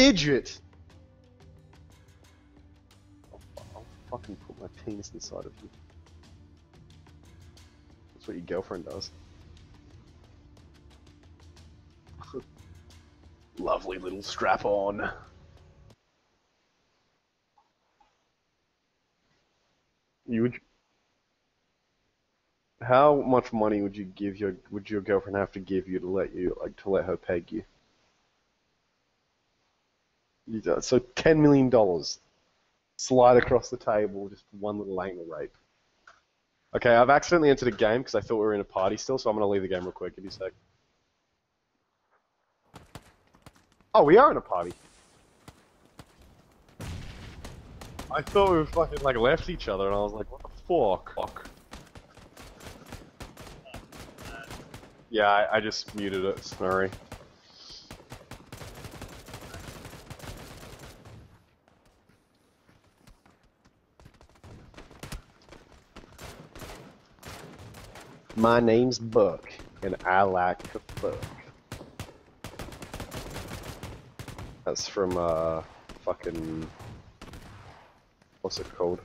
idiot! I'll fucking put my penis inside of you. That's what your girlfriend does. Lovely little strap on. How much money would your girlfriend have to give you to let her peg you? So $10 million. Slide across the table, just one little anal rape. Okay, I've accidentally entered a game because I thought we were in a party still, so I'm gonna leave the game real quick. Give me a sec. Oh, we are in a party. I thought we fucking like left each other, and I was like, what the fuck? Yeah, I just muted it. Sorry. My name's Buck, and I like to fuck. That's from, fucking... What's it called?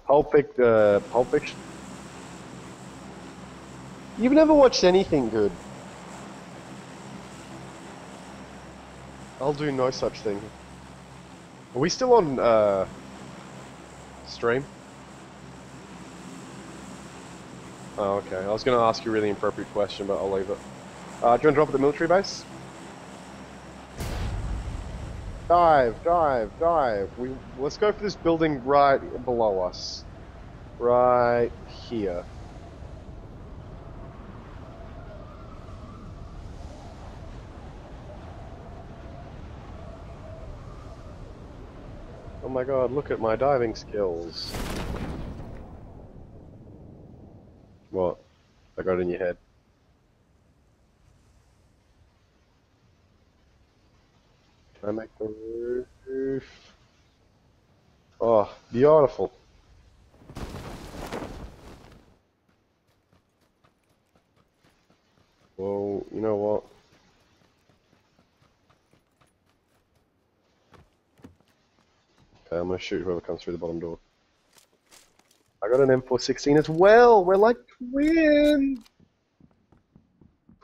Pulp Fiction? You've never watched anything good. I'll do no such thing. Are we still on, stream? Oh, okay. I was going to ask you a really inappropriate question, but I'll leave it. Do you want to drop at the military base? Dive, dive, dive. Let's go for this building right below us. Right here. Oh my god, look at my diving skills. What? I got it in your head. Can I make the roof? Oh, beautiful. Well, you know what? Okay, I'm gonna shoot whoever comes through the bottom door. I got an M416 as well! We're like twins!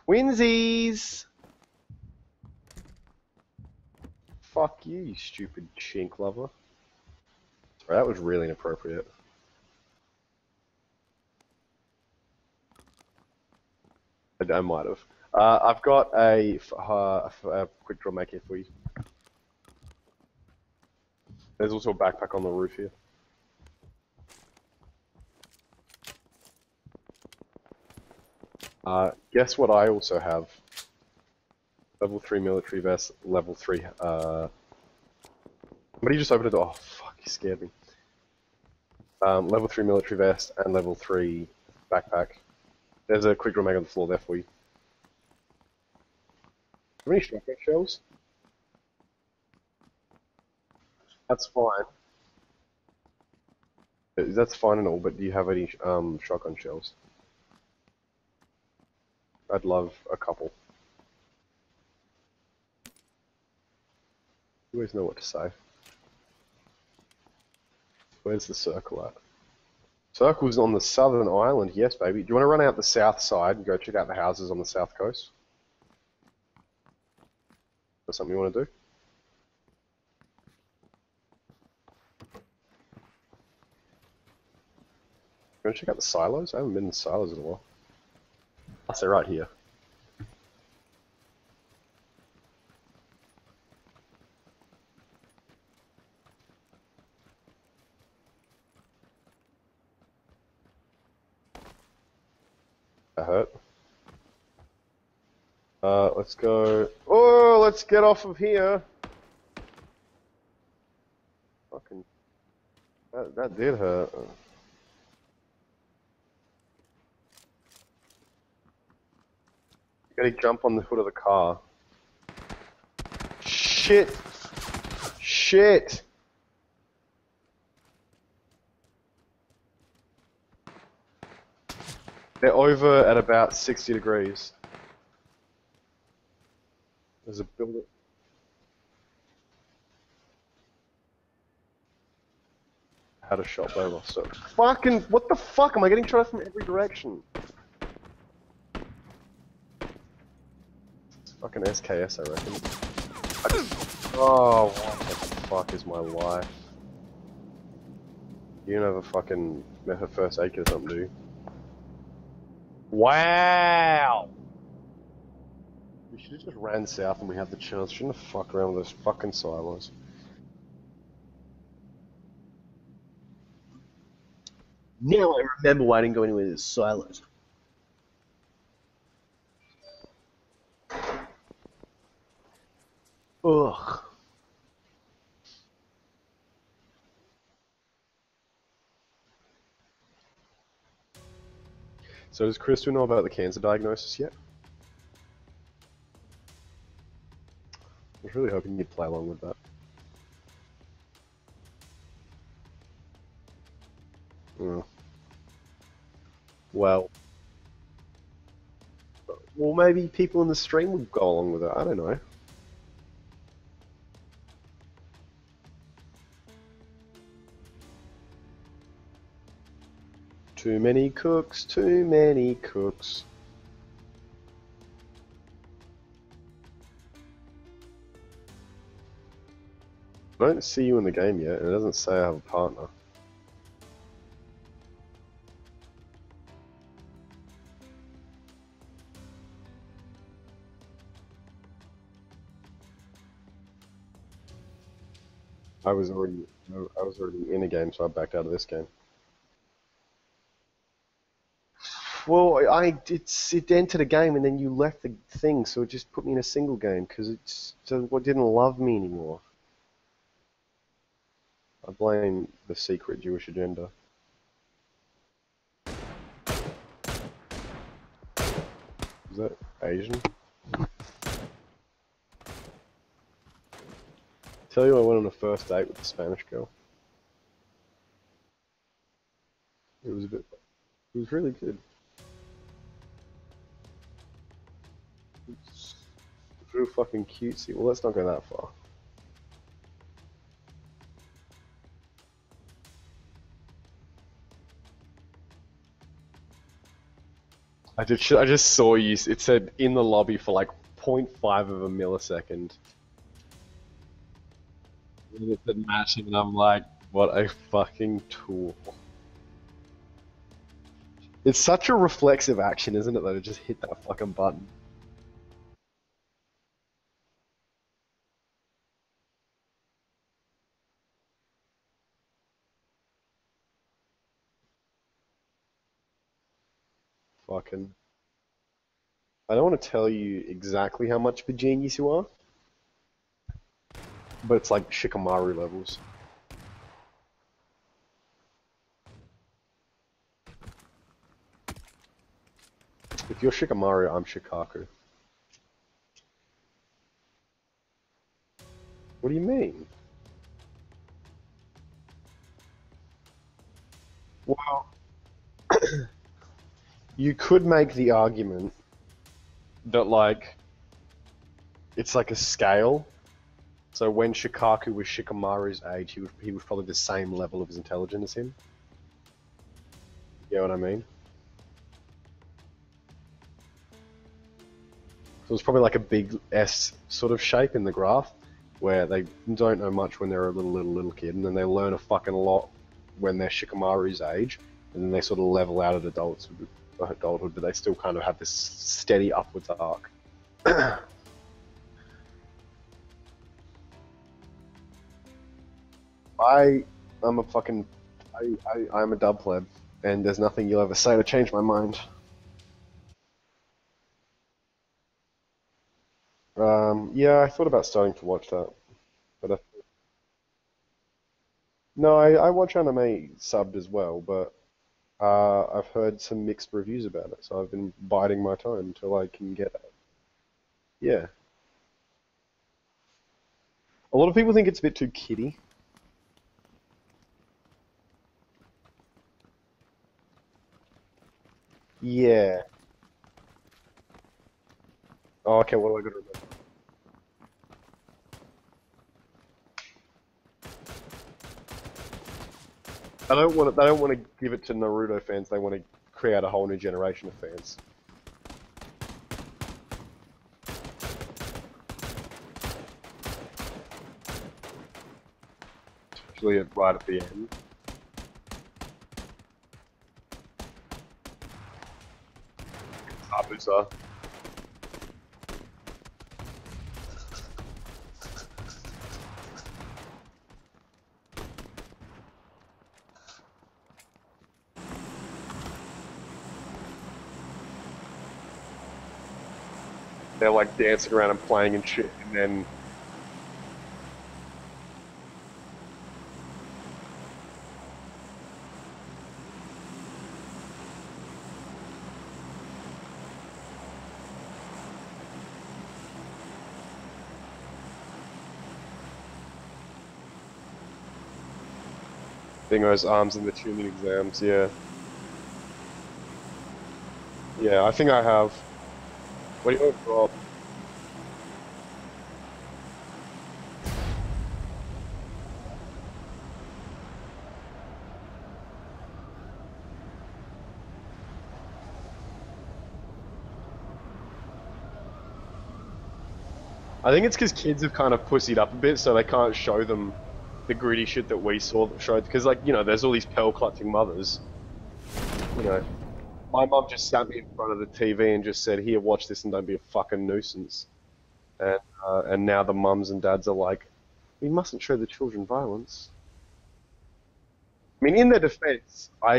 Twinsies! Fuck you, you stupid chink lover. Sorry, that was really inappropriate. I might have. I've got a quick draw make here for you. There's also a backpack on the roof here. Guess what I also have? Level 3 military vest, level 3, somebody just opened the door. Oh, fuck, you scared me. Level 3 military vest and level 3 backpack. There's a quick draw mag on the floor there for you. Have any shotgun shells? That's fine. That's fine and all, but do you have any shotgun shells? I'd love a couple. You always know what to say. Where's the circle at? Circle's on the southern island, yes baby. Do you want to run out the south side and go check out the houses on the south coast? Is that something you want to do? You want to check out the silos? I haven't been in the silos in a while. That's right here. That hurt. Let's go. Oh, let's get off of here. Fucking. That did hurt. You gotta jump on the hood of the car. Shit! Shit! They're over at about 60 degrees. There's a building. Had a shot by so fucking what the fuck? Am I getting shot from every direction? It's fucking SKS, I reckon. Oh, what the fuck is my life? You don't have a fucking method first aid kit or something, do you? Wow! We should have just ran south when we had the chance. Shouldn't have fucked around with those fucking silos. Now I remember why I didn't go anywhere with silos. Ugh. So does Crystal know about the cancer diagnosis yet? I was really hoping you'd play along with that. Oh. Well, maybe people in the stream would go along with it. I don't know. Too many cooks, too many cooks. I don't see you in the game yet, and it doesn't say I have a partner. I was already in a game, so I backed out of this game. Well, it entered a game and then you left the thing, so it just put me in a single game because it didn't love me anymore. I blame the secret Jewish agenda. Is that Asian? Tell you, I went on a first date with a Spanish girl. It was it was really good. It's real fucking cutesy. Well, let's not go that far. I just saw you. It said in the lobby for like 0.5 of a millisecond. And it said matching, and I'm like, what a fucking tool. It's such a reflexive action, isn't it, that it just hit that fucking button. Fucking. I don't want to tell you exactly how much of a genius you are, but it's like Shikamaru levels. If you're Shikamaru, I'm Shikaku. What do you mean? Well, you could make the argument that, like, it's like a scale. So when Shikaku was Shikamaru's age, he was probably the same level of his intelligence as him. You know what I mean? So it's probably like a big S sort of shape in the graph, where they don't know much when they're a little kid, and then they learn a fucking lot when they're Shikamaru's age, and then they sort of level out at adulthood, but they still kind of have this steady upwards arc. I'm a fucking, I'm a dub pleb, and there's nothing you'll ever say to change my mind. Yeah, I thought about starting to watch that, but no, I watch anime subbed as well, but I've heard some mixed reviews about it, so I've been biding my time until I can get it. Yeah. A lot of people think it's a bit too kiddie. Yeah. Oh, okay, what do I got to remember? They don't want to give it to Naruto fans. They want to create a whole new generation of fans. Especially right at the end. Abusa. They're like dancing around and playing and shit, and then Bingo's arms in the tuning exams. Yeah, yeah. I think I have. What do you want, Rob? I think it's because kids have kind of pussied up a bit, so they can't show them the gritty shit that we saw that showed. Because, like, you know, there's all these pearl clutching mothers. You know, my mum just sat me in front of the TV and just said, "Here, watch this and don't be a fucking nuisance." And now the mums and dads are like, "We mustn't show the children violence." I mean, in their defense, uh,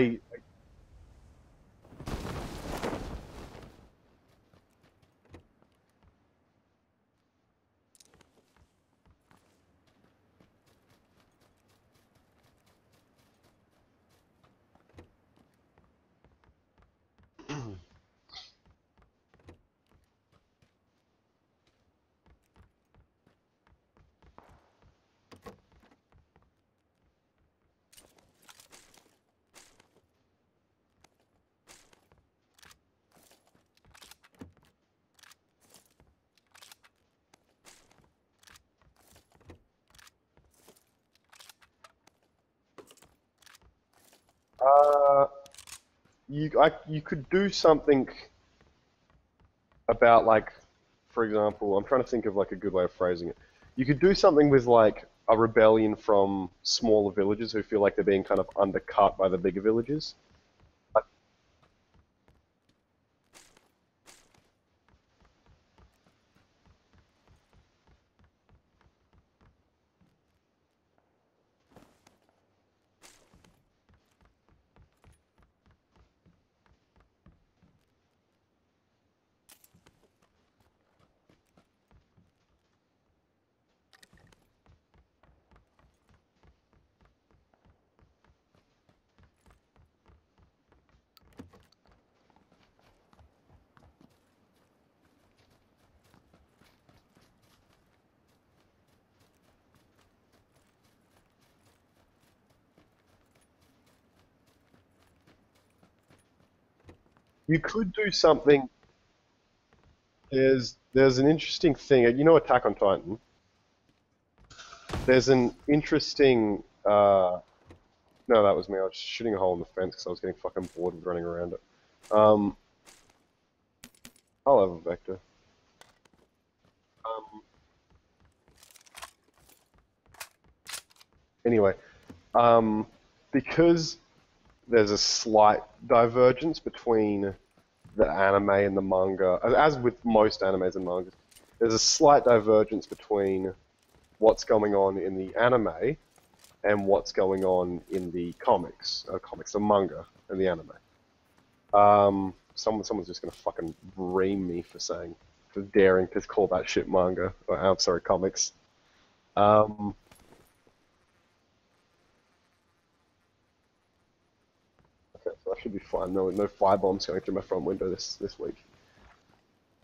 you could do something about like, for example, I'm trying to think of like a good way of phrasing it. You could do something with like a rebellion from smaller villages who feel like they're being kind of undercut by the bigger villages. You could do something. There's an interesting thing. You know, Attack on Titan. There's an interesting. No, that was me. I was shooting a hole in the fence because I was getting fucking bored with running around it. Um, I'll have a vector. Um, anyway, um, because there's a slight divergence between the anime and the manga, as with most animes and mangas, there's a slight divergence between what's going on in the anime and what's going on in the the manga and the anime. Someone's just gonna fucking ream me for daring to call that shit manga. I'm sorry, comics. Um, okay, so I should be fine. No fire bombs going through my front window this week.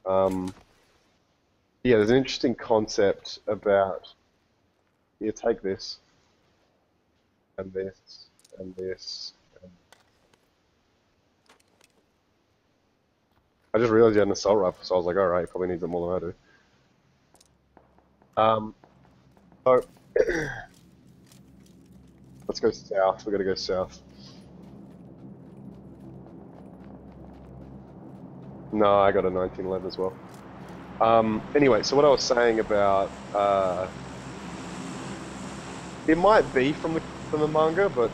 Um, yeah, there's an interesting concept about. Yeah, take this and this and this. I just realized you had an assault rifle, so I was like, alright, he probably needs it more than I do. So, the Let's go south. We gotta go south. No, I got a 1911 as well. Anyway, so what I was saying about it might be from the manga, but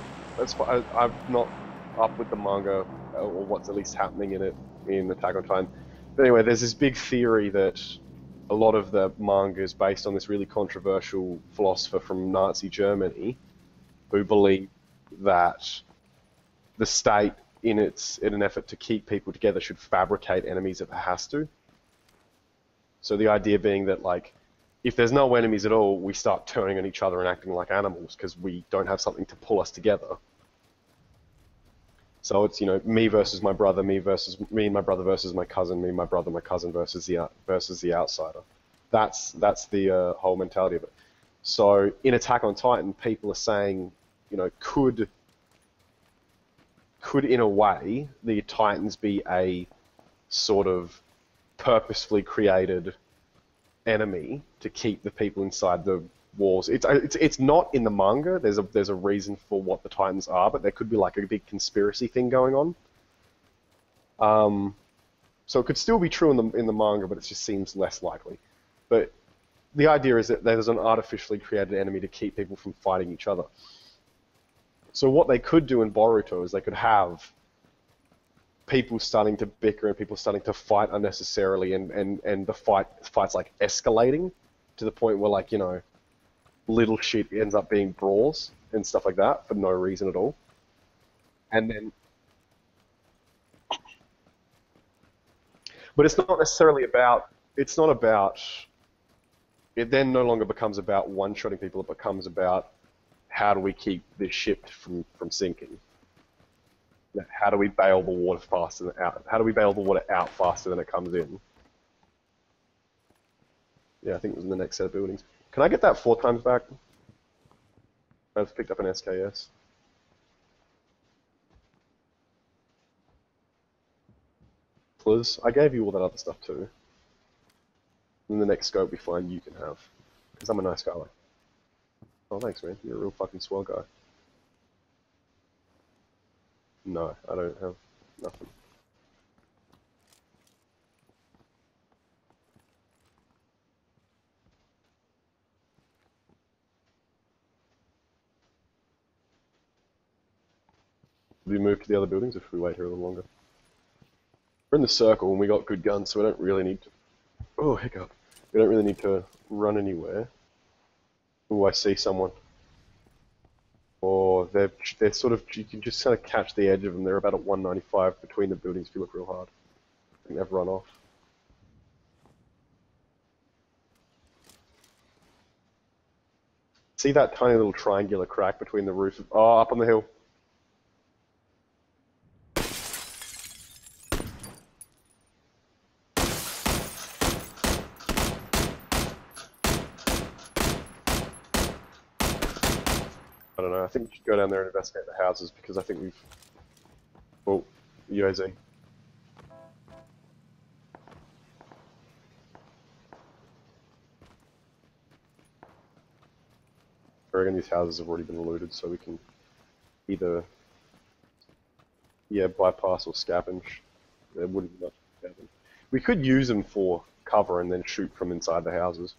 I'm not up with the manga or what's at least happening in it in Attack on Titan. But anyway, there's this big theory that a lot of the manga is based on this really controversial philosopher from Nazi Germany who believed that the state, in an effort to keep people together, should fabricate enemies if it has to. So the idea being that, like, if there's no enemies at all, we start turning on each other and acting like animals because we don't have something to pull us together. So it's, you know, me versus my brother, me and my brother versus my cousin, me and my brother, my cousin versus the outsider. That's the whole mentality of it. So in Attack on Titan, people are saying, you know, could in a way the Titans be a sort of purposefully created enemy to keep the people inside the walls? It's not in the manga. There's a reason for what the Titans are, but there could be like a big conspiracy thing going on. So it could still be true in the manga, but it just seems less likely. But the idea is that there's an artificially created enemy to keep people from fighting each other. So what they could do in Boruto is they could have people starting to bicker and people starting to fight unnecessarily, and the fight's like escalating to the point where, like, you know, little shit ends up being brawls and stuff like that for no reason at all. And then, but it's not necessarily about. It's not about. It then no longer becomes about one-shotting people. It becomes about how do we keep this ship from sinking. How do we bail the water faster than out? How do we bail the water out faster than it comes in? Yeah, I think it was in the next set of buildings. Can I get that 4 times back? I've picked up an SKS. Please, I gave you all that other stuff too. In the next scope we find you can have. Because I'm a nice guy. Oh, thanks, man. You're a real fucking swell guy. No, I don't have nothing. Have we moved to the other buildings, or should we wait here a little longer? We're in the circle and we got good guns, so we don't really need to... Oh, hiccup. We don't really need to run anywhere. Oh, I see someone. Or they're sort of... You can just kind of catch the edge of them. They're about at 195 between the buildings if you look real hard. I think they've run off. See that tiny little triangular crack between the roof of... Oh, up on the hill. I don't know, I think we should go down there and investigate the houses because I think we've... Oh, UAZ. I reckon these houses have already been looted, so we can either, yeah, bypass or scavenge. There wouldn't be much scavenge. We could use them for cover and then shoot from inside the houses.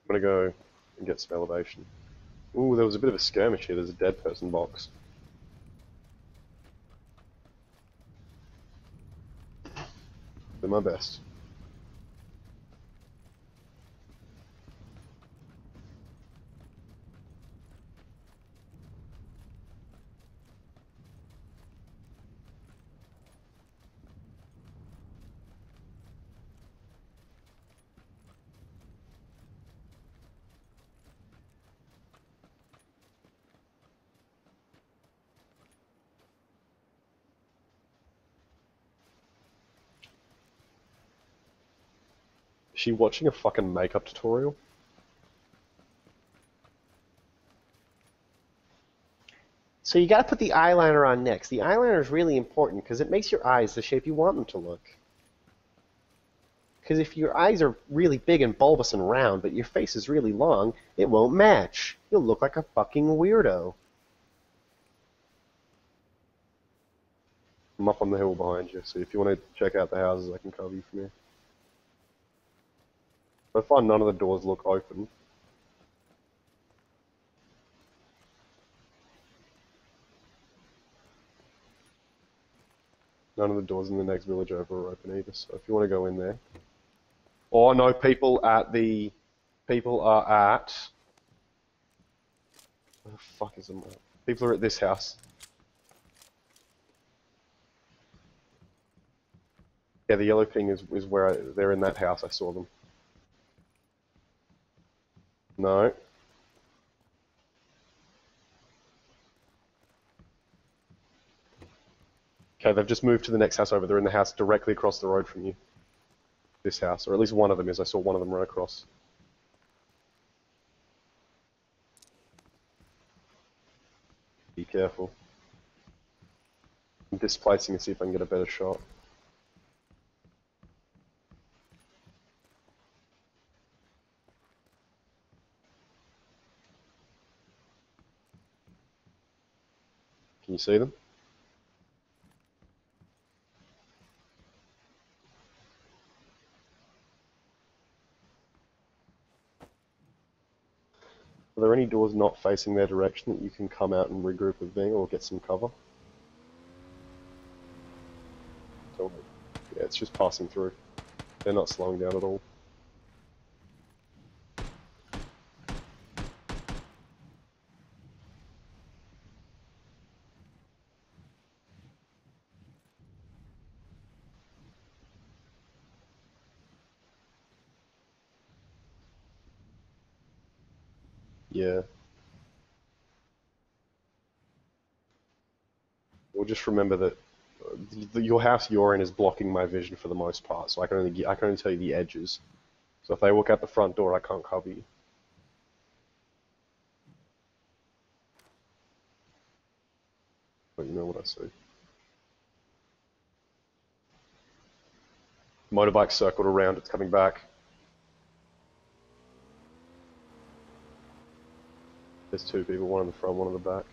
I'm gonna go and get some elevation. Ooh, there was a bit of a skirmish here. There's a dead person box. Do my best. Is she watching a fucking makeup tutorial? So you got to put the eyeliner on next. The eyeliner is really important because it makes your eyes the shape you want them to look. Because if your eyes are really big and bulbous and round, but your face is really long, it won't match. You'll look like a fucking weirdo. I'm up on the hill behind you, so if you want to check out the houses, I can cover you from here. So far, none of the doors look open. None of the doors in the next village over are open either, so if you want to go in there. Oh no, people are at... Where the fuck is them at? People are at this house. Yeah, the yellow ping is where they're in that house. I saw them. No. Okay, they've just moved to the next house over. They're in the house directly across the road from you. This house, or at least one of them is. I saw one of them run across. Be careful. I'm displacing and see if I can get a better shot. Can you see them? Are there any doors not facing their direction that you can come out and regroup with me or get some cover? So, yeah, it's just passing through. They're not slowing down at all. Yeah. Well, just remember that your house you're in is blocking my vision for the most part, so I can only tell you the edges. So if they walk out the front door, I can't cover you. But you know what I see. Motorbike circled around, it's coming back. There's two people, one in the front, one in the back.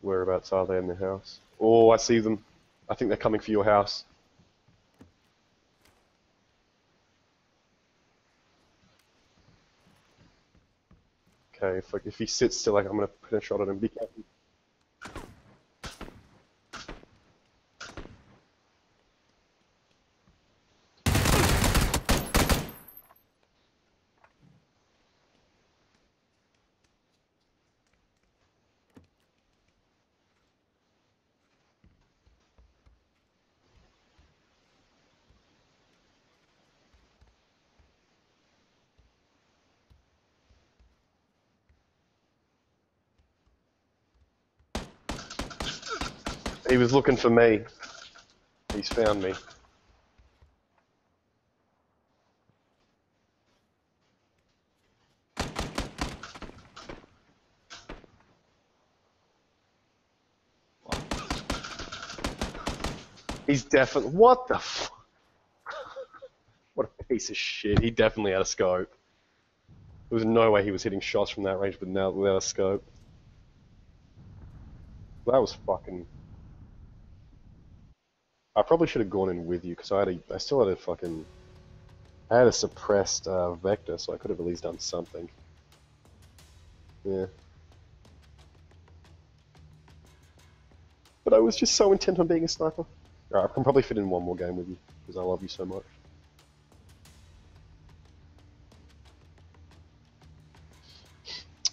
Whereabouts are they in the house? Oh, I see them. I think they're coming for your house. Okay, if he sits still, like, I'm gonna put a shot at him. Be careful. He was looking for me. He's found me. He's definitely... What the f... What a piece of shit. He definitely had a scope. There was no way he was hitting shots from that range without a scope. That was fucking... I probably should have gone in with you, because I still had a fucking... I had a suppressed vector, so I could have at least done something. Yeah. But I was just so intent on being a sniper. Alright, I can probably fit in one more game with you, because I love you so much.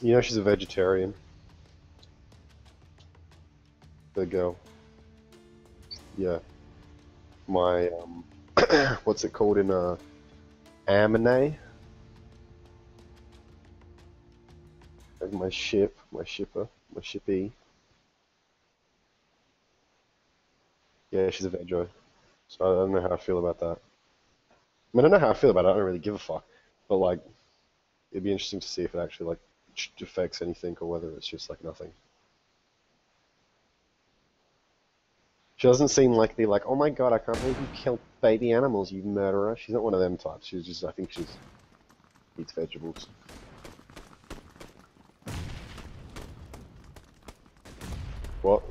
You know she's a vegetarian. The girl. Yeah. My, what's it called in Amine. Like my ship, my shipper, my shippy. Yeah, she's a Vejo. So I don't know how I feel about that. I mean, I don't know how I feel about it. I don't really give a fuck. But like, it'd be interesting to see if it actually like affects anything or whether it's just like nothing. She doesn't seem like the like, oh my god, I can't believe you killed baby animals, you murderer. She's not one of them types. She's just, I think she's eats vegetables. What?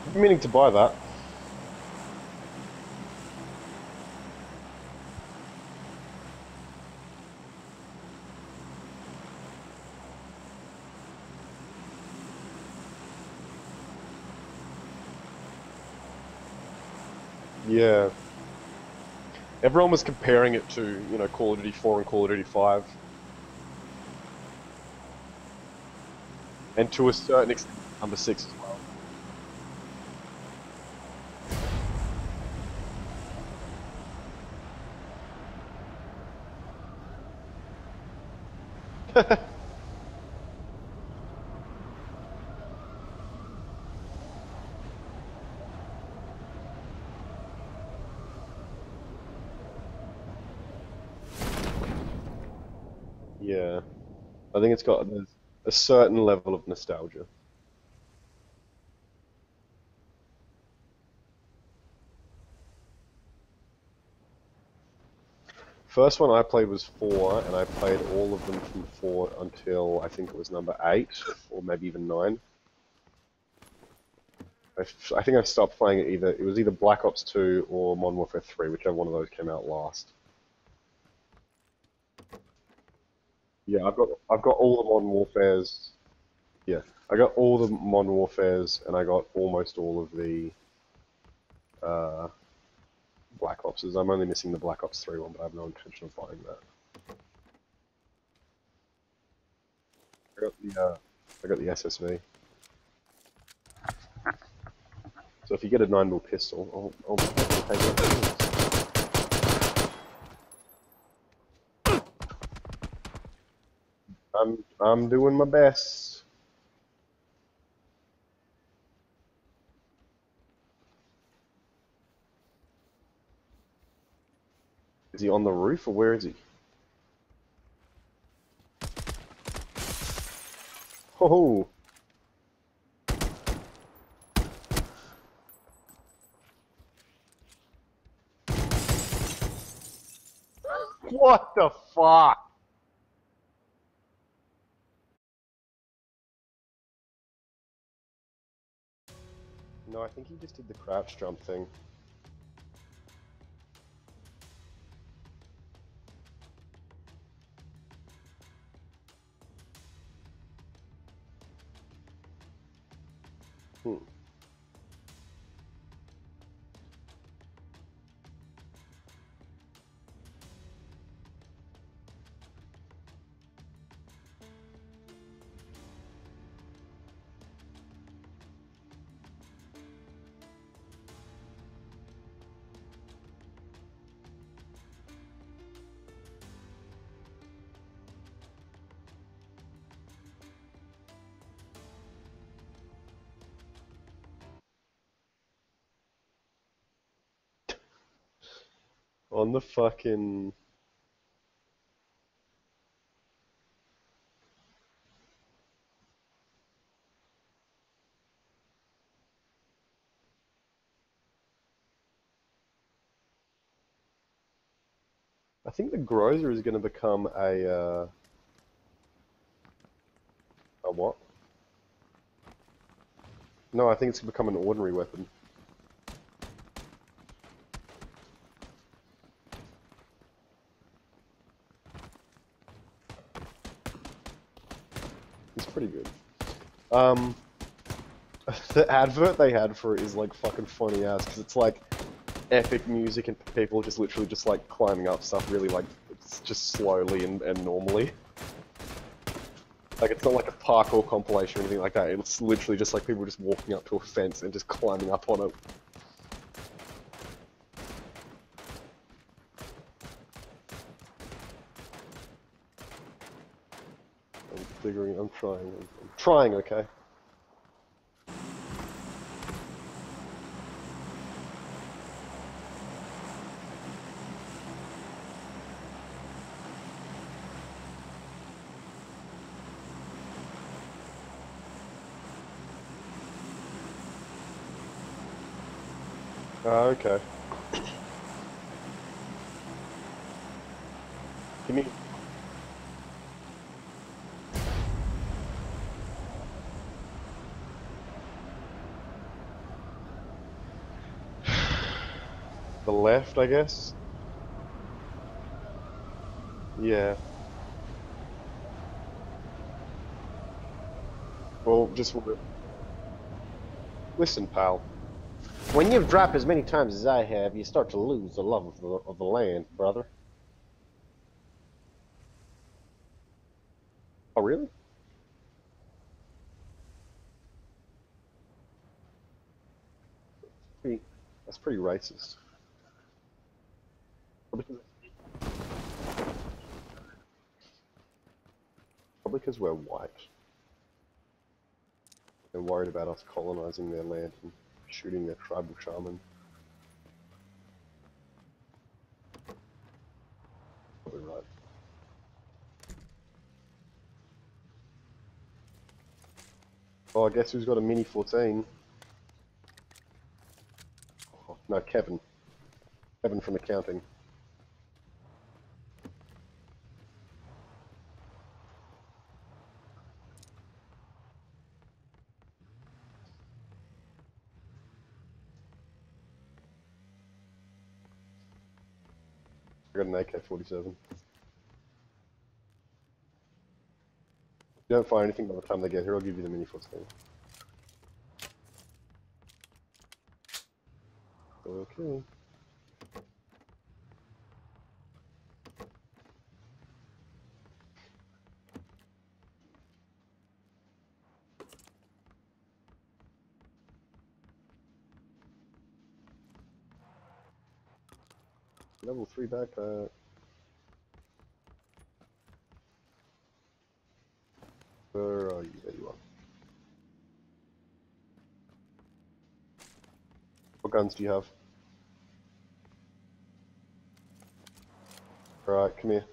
I've been meaning to buy that. Yeah. Everyone was comparing it to, you know, Call of Duty 4 and Call of Duty 5. And to a certain extent, number 6 as well. Yeah. I think it's got a certain level of nostalgia. First one I played was 4, and I played all of them from 4 until I think it was number 8, or maybe even 9. I think I stopped playing it either. It was either Black Ops 2 or Modern Warfare 3, whichever one of those came out last. Yeah, I've got all the Modern Warfares. Yeah, I got all the Modern Warfares, and I got almost all of the uh, Black Opses. I'm only missing the Black Ops 3 one, but I have no intention of buying that. I got the SSV. So if you get a 9mm pistol, I'll take it. I'm doing my best. Is he on the roof or where is he? Oh, what the fuck? No, I think he just did the crouch jump thing. Hmm. On the fucking... I think the Grozer is going to become a what? No, I think it's become an ordinary weapon. It's pretty good. The advert they had for it is like fucking funny ass, because it's like epic music and people just literally just like climbing up stuff really like, it's just slowly and normally. Like, it's not like a parkour compilation or anything like that, it's literally just like people just walking up to a fence and just climbing up on it. I'm figuring, I'm trying, okay? Okay. Give me... The left, I guess? Yeah. Well, just... Listen, pal. When you've dropped as many times as I have, you start to lose the love of the land, brother. Oh, really? Pretty, that's pretty racist. Probably because we're white. They're worried about us colonizing their land and shooting their tribal shaman. Probably right. Oh, I guess who's got a Mini 14? Oh, no, Kevin. Kevin from accounting. I got an AK-47. If you don't find anything by the time they get here, I'll give you the Mini 14. Okay. Level 3 backpack. Where are you? There you are. What guns do you have? Alright, come here.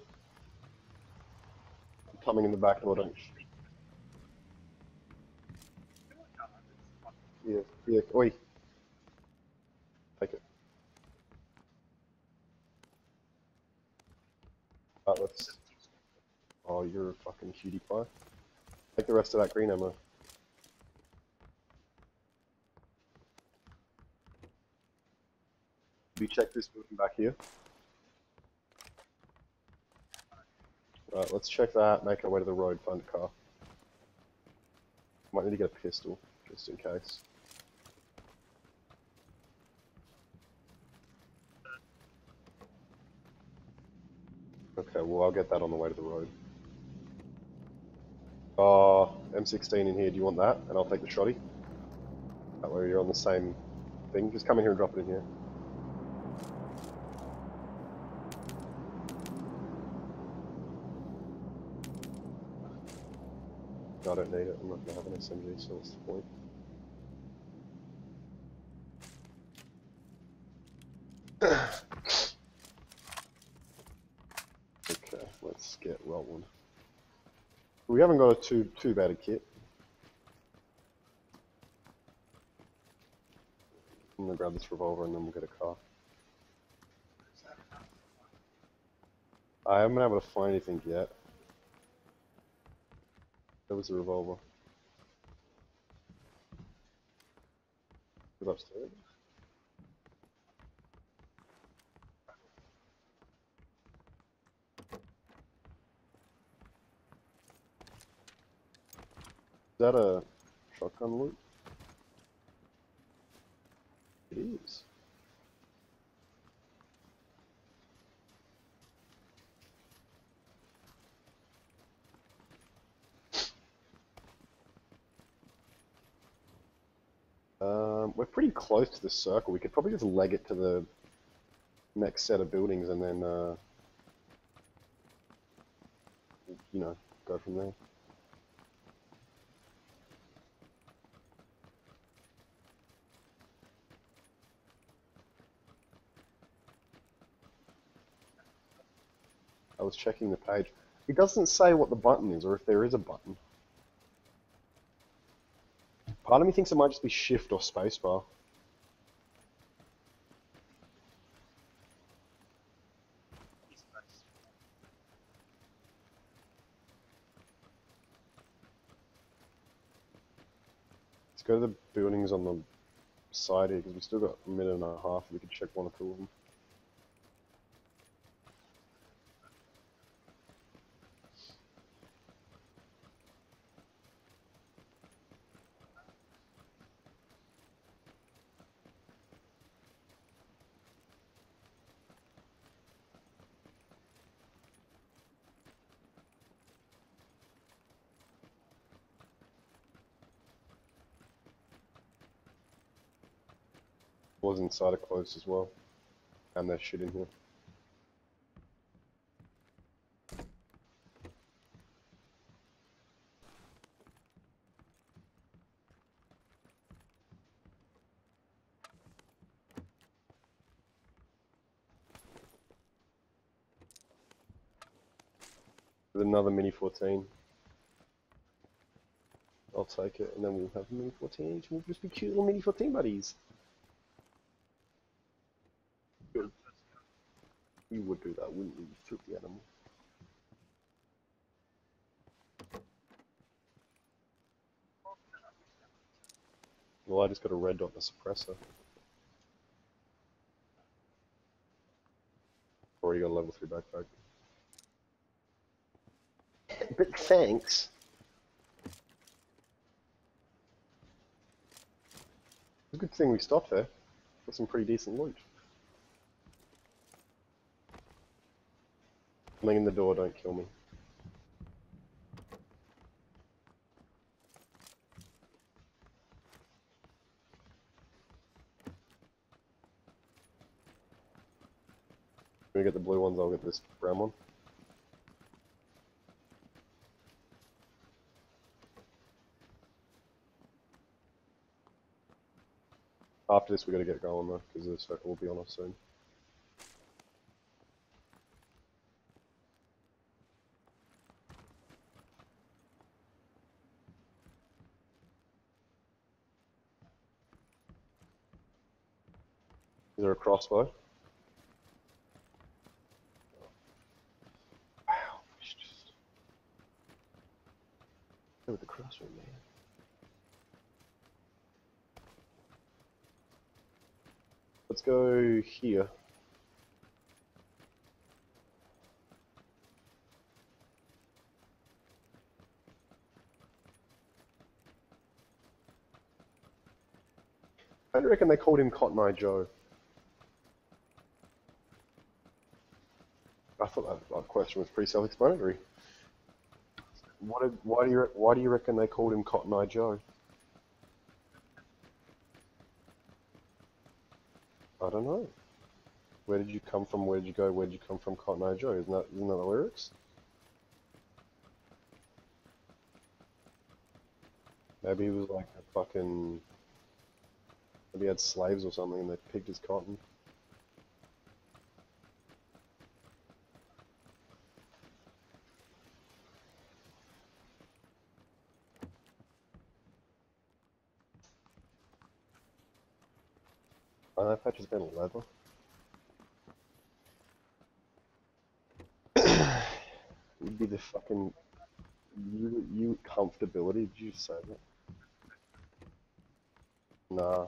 I'm coming in the back door, don't shoot. Yeah, yeah, oi. Take it. Let's... Oh, you're a fucking cutie pie. Take the rest of that green ammo. Have you checked this building back here? Alright, let's check that, make our way to the road, find a car. Might need to get a pistol, just in case. Okay, well I'll get that on the way to the road. M16 in here, do you want that? And I'll take the shoddy. That way you're on the same thing. Just come in here and drop it in here. No, I don't need it. I'm not going to have an SMG, so what's the point? Okay, let's get rolling. We haven't got a too bad a kit. I'm going to grab this revolver and then we'll get a car. I haven't been able to find anything yet. There was a revolver. Is upstairs? Is that a shotgun loot? It is. We're pretty close to the circle. We could probably just leg it to the next set of buildings and then, you know, go from there. I was checking the page. It doesn't say what the button is or if there is a button. Part of me thinks it might just be shift or spacebar. Let's go to the buildings on the side here because we still got a minute and a half. We could check one or two of them. Doors inside are closed as well. And there's shit in here. There's another Mini 14. I'll take it, and then we'll have a Mini 14 each. We'll just be cute little Mini 14 buddies. Good. We would do that, wouldn't we? You filthy animal. Well, I just got a red dot and a suppressor. Already got a level 3 backpack. But thanks. It's a good thing we stopped there. Got some pretty decent loot. Coming in the door, don't kill me. When we get the blue ones, I'll get this brown one. After this, we gotta get going though, because the circle will be on us soon. Is there a crossbow? Wow, it's just... Go with the crossbow, man. Let's go here. I reckon they called him Cotton Eye Joe. I thought that question was pretty self-explanatory. Why do you reckon they called him Cotton Eye Joe? I don't know. Where did you come from? Where did you go? Where did you come from? Cotton Eye Joe. Isn't that the lyrics? Maybe he was like a fucking... Maybe he had slaves or something and they picked his cotton. Eye patch has been leather. You'd be the fucking... You comfortability, did you say that? Nah.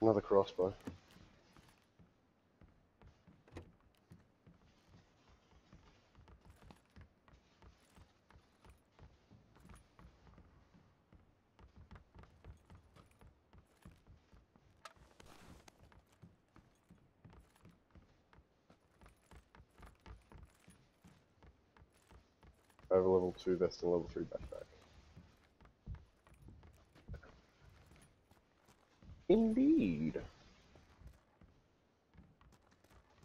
Another crossbow. I have a level 2 vest and level 3 backpack. Indeed.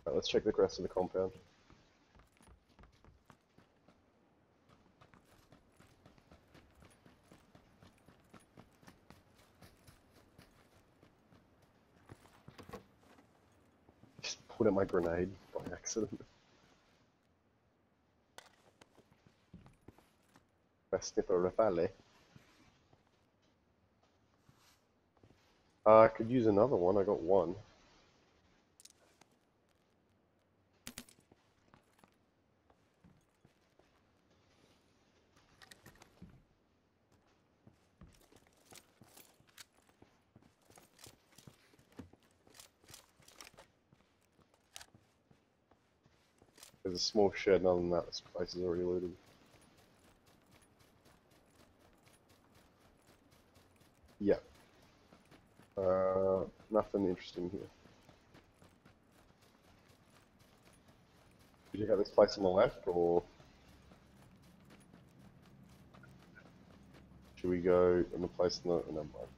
Right, let's check the rest of the compound. Just put in my grenade by accident. Sniffer Rafale. I could use another one, I got one. There's a small shed, and other than that, this place is already looted. Yeah. Nothing interesting here. Did you have this place on the left, or should we go in the place in the... Never mind.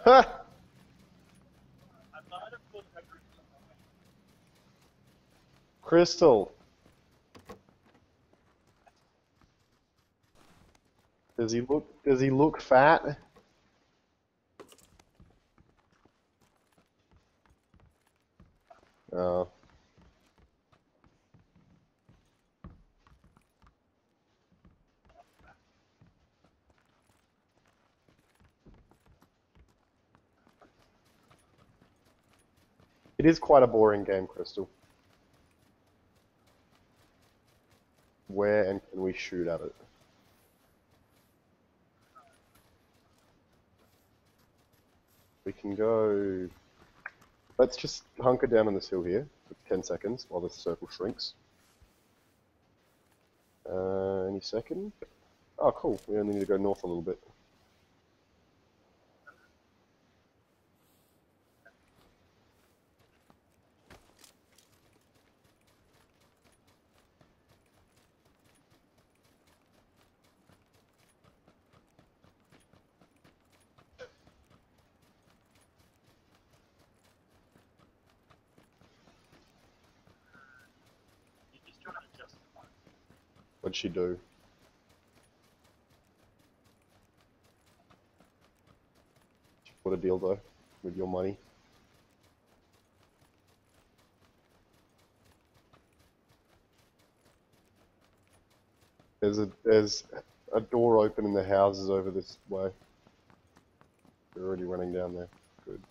Ha! Crystal! Does he look fat? Oh. It is quite a boring game, Crystal. Where and can we shoot at it? We can go... Let's just hunker down on this hill here for 10 seconds while this circle shrinks. Any second? Oh, cool. We only need to go north a little bit. What'd she do? What a deal, though, with your money. There's a door open in the houses over this way. They're already running down there. Good.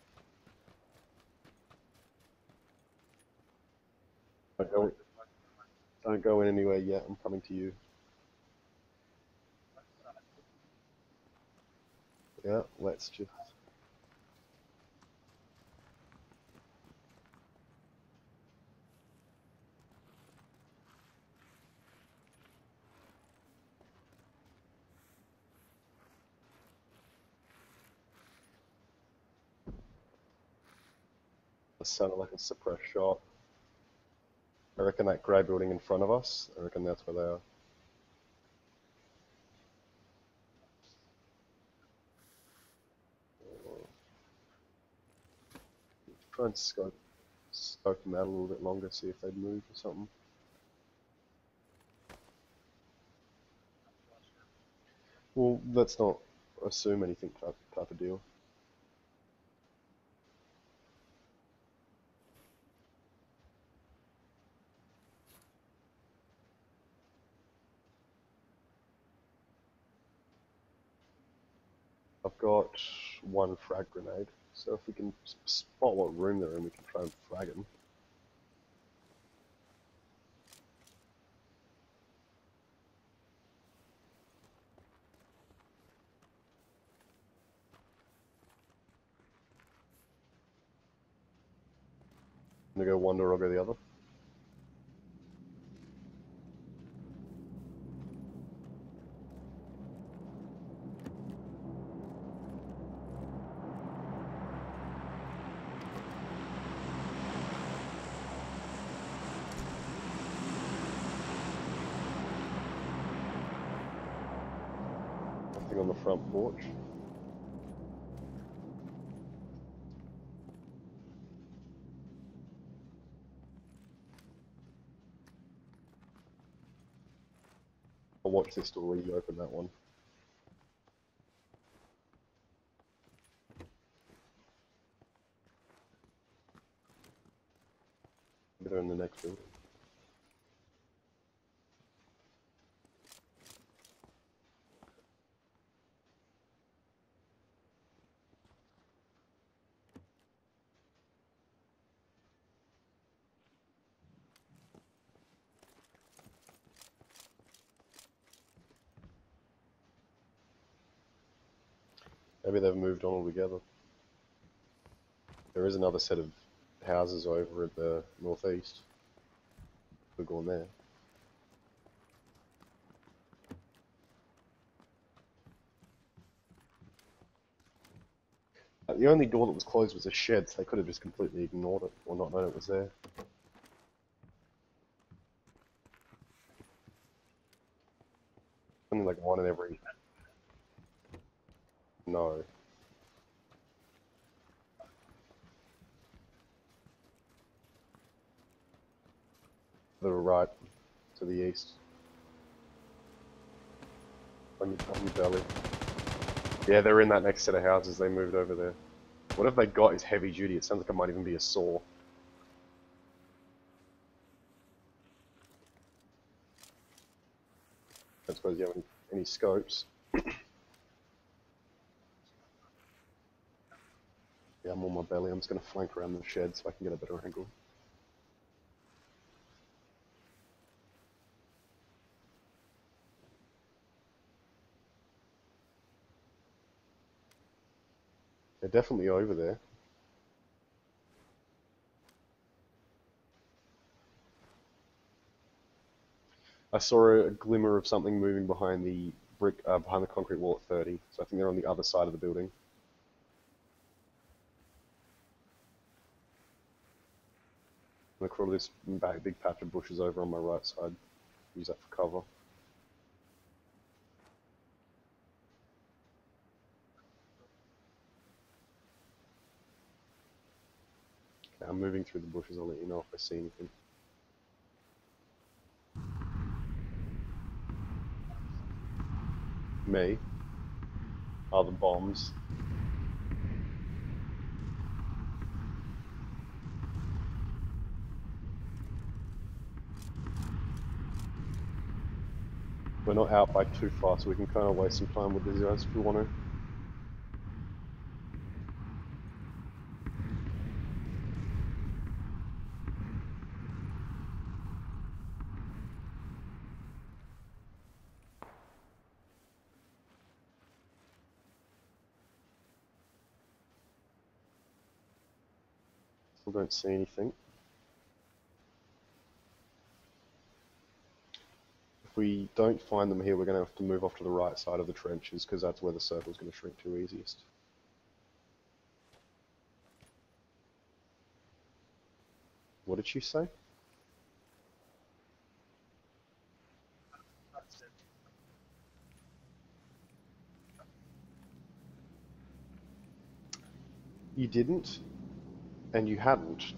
Don't go in anywhere yet. I'm coming to you. Yeah, let's just... That sounded like a suppressed shot. I reckon that grey building in front of us, I reckon that's where they are. Try and scope them out a little bit longer, see if they'd move or something. Well, let's not assume anything type of deal. I've got one frag grenade, so if we can spot what room they're in, we can try and frag them. I'm gonna go one door, I'll go the other. Nothing on the front porch. I'll watch this door when you open that one. Maybe they're in the next building. Maybe they've moved on altogether. There is another set of houses over at the northeast. We're going there. The only door that was closed was a shed, so they could have just completely ignored it, or not known it was there. Only like one in every... No. To the right, to the east. On your belly. Yeah, they're in that next set of houses, they moved over there. Whatever they got is heavy duty, it sounds like it might even be a saw. I suppose you have any scopes. Yeah, I'm on my belly, I'm just going to flank around the shed so I can get a better angle. They're definitely over there. I saw a glimmer of something moving behind the behind the concrete wall at 30, so I think they're on the other side of the building. I'm gonna crawl to this big patch of bushes over on my right side. Use that for cover. Okay, I'm moving through the bushes, I'll let you know if I see anything. Me? Are the bombs. We're not out by too far, so we can kind of waste some time with these guys if we want to. Still don't see anything. If we don't find them here, we're going to have to move off to the right side of the trenches, because that's where the circle's going to shrink to easiest. What did she say? You didn't, and you hadn't.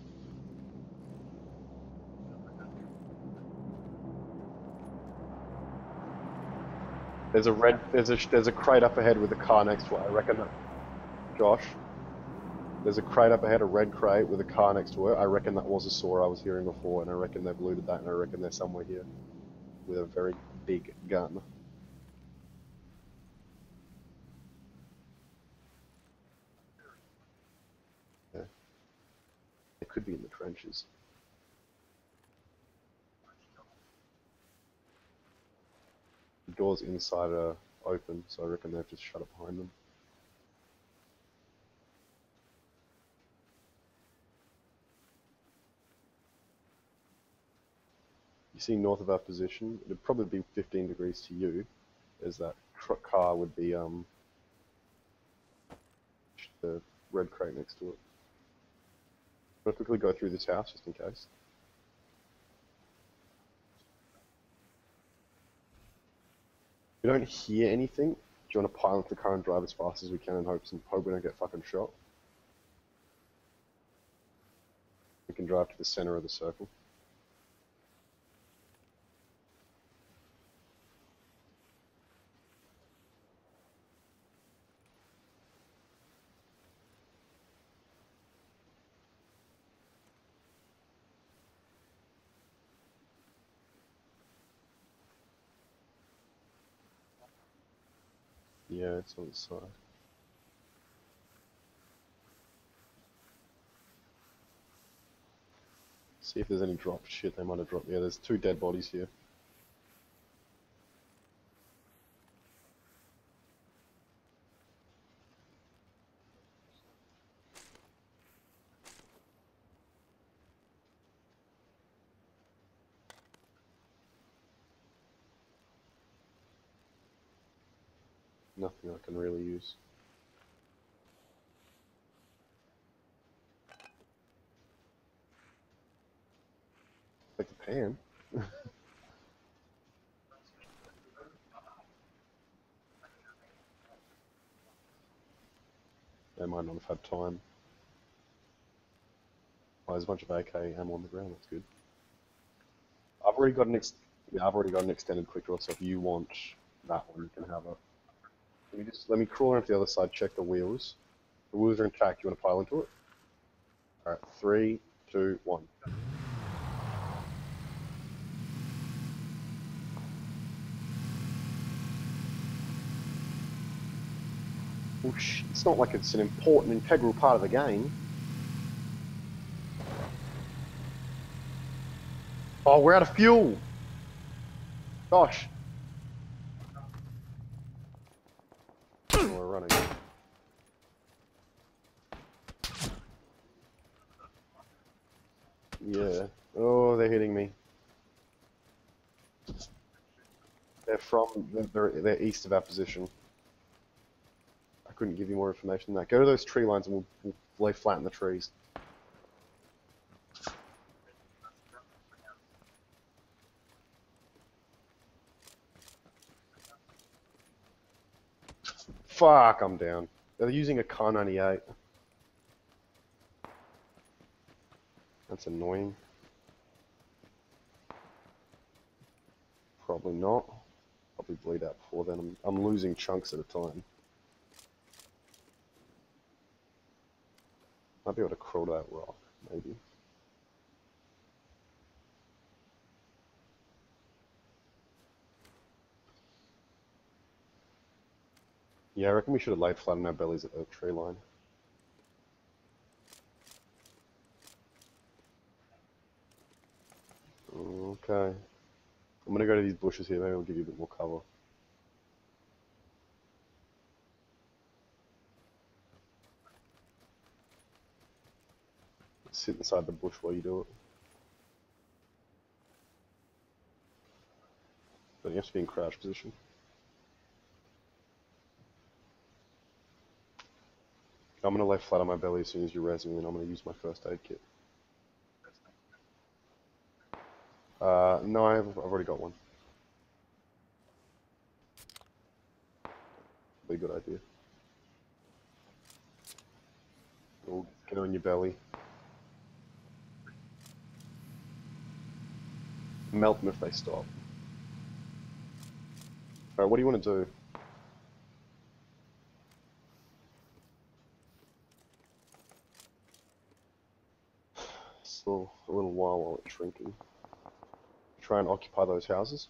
There's a crate up ahead with a car next to it. I reckon that, Josh. There's a crate up ahead, a red crate with a car next to it. I reckon that was a saw I was hearing before, and I reckon they've looted that, and I reckon they're somewhere here with a very big gun. Yeah. They could be in the trenches. The doors inside are open, so I reckon they've just shut it behind them. You see north of our position, it'd probably be 15 degrees to you, as that truck car would be the red crate next to it. I'll quickly go through this house just in case. If you don't hear anything, do you want to pile into the car and drive as fast as we can and hope we don't get fucking shot? We can drive to the center of the circle. Yeah, it's on the side. See if there's any dropped shit they might have dropped. Yeah, there's 2 dead bodies here. Nothing I can really use. Like the pan. They might not have had time. Oh, there's a bunch of AK ammo on the ground, that's good. I've already got an extended quick draw, so if you want that one, you can have it. Let me crawl around to the other side, check the wheels. The wheels are intact, you want to pile into it? Alright, 3, 2, 1. Oh shit, it's not like it's an important, integral part of the game. Oh, we're out of fuel! Gosh! Oh, we're running. Yeah. Oh, they're hitting me. They're east of our position. I couldn't give you more information than that. Go to those tree lines and we'll lay flat in the trees. Fuck, I'm down. They're using a Car 98. That's annoying. Probably not. Probably bleed out before then. I'm losing chunks at a time. Might be able to crawl to that rock, maybe. Yeah, I reckon we should have laid flat on our bellies at the tree line. Okay. I'm gonna go to these bushes here, maybe it'll give you a bit more cover. Sit inside the bush while you do it. But you have to be in crouch position. I'm gonna lay flat on my belly as soon as you res me, and I'm gonna use my first aid kit. No, I've already got one. Be a good idea. We'll get on your belly. Melt them if they stop. Alright, what do you want to do? Still a little while it's shrinking. Try and occupy those houses.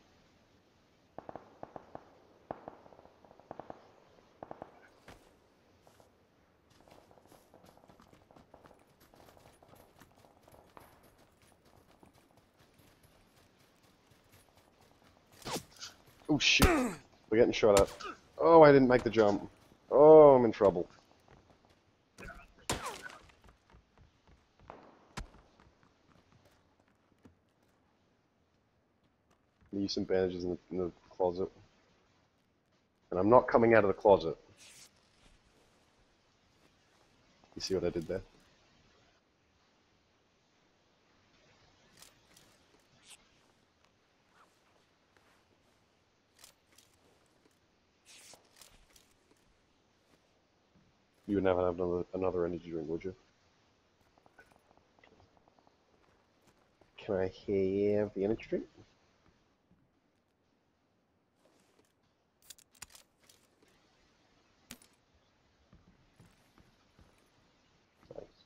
Oh shit, we're getting shot at. Oh, I didn't make the jump. Oh, I'm in trouble. Use some bandages in the closet. And I'm not coming out of the closet. You see what I did there? You would never have another energy drink, would you? Can I have the energy drink? Thanks.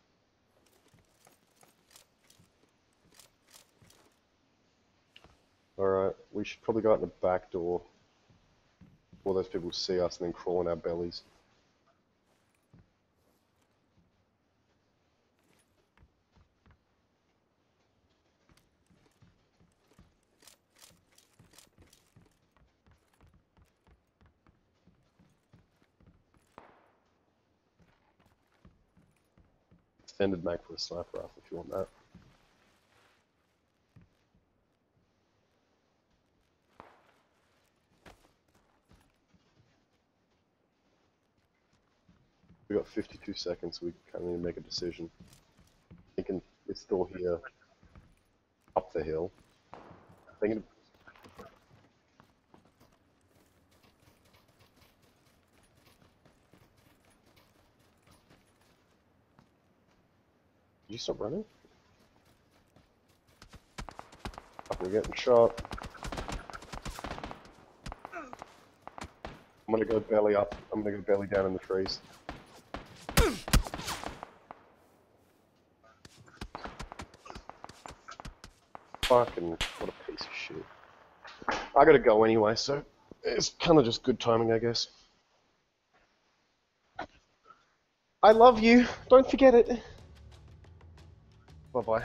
Alright, we should probably go out the back door before those people see us and then crawl on our bellies. Extended mag for a sniper rifle if you want that. We got 52 seconds, so we kind of need to make a decision. Thinking it's still here, up the hill. Thinking. Did you stop running? We're getting shot. I'm gonna go belly up. I'm gonna go belly down in the trees. Fucking, what a piece of shit. I gotta go anyway, so it's kind of just good timing, I guess. I love you. Don't forget it. Bye-bye.